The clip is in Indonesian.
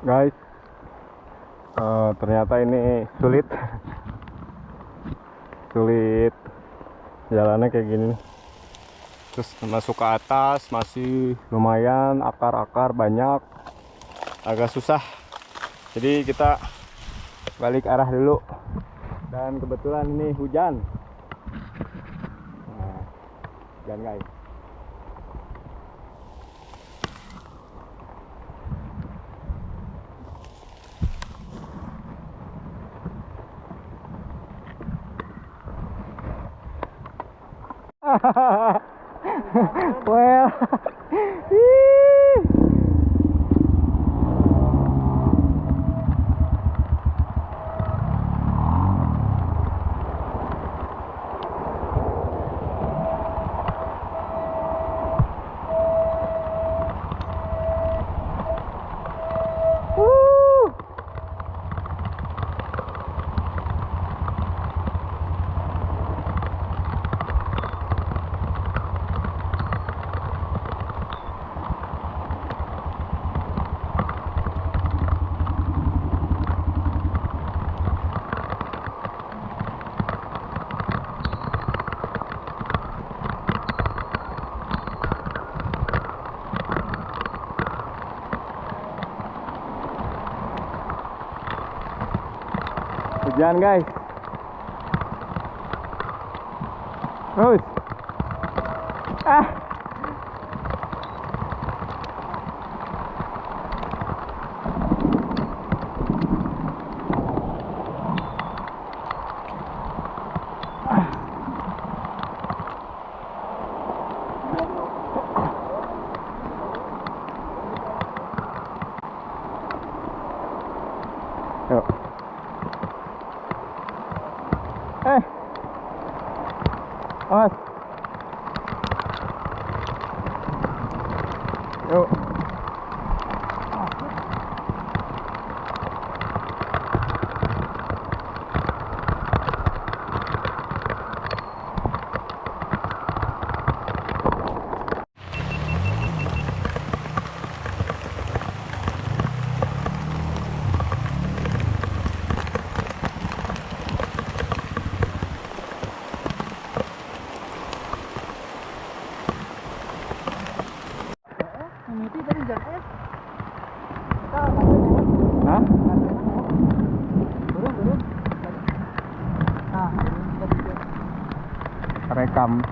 Guys, ternyata ini sulit jalannya kayak gini. Terus masuk ke atas masih lumayan, akar-akar banyak, agak susah. Jadi kita balik arah dulu. Dan kebetulan ini hujan. Nah, hujan guys. Well, hujan guys. Terus yuk. Awas. Yuk. Hah? Rekam.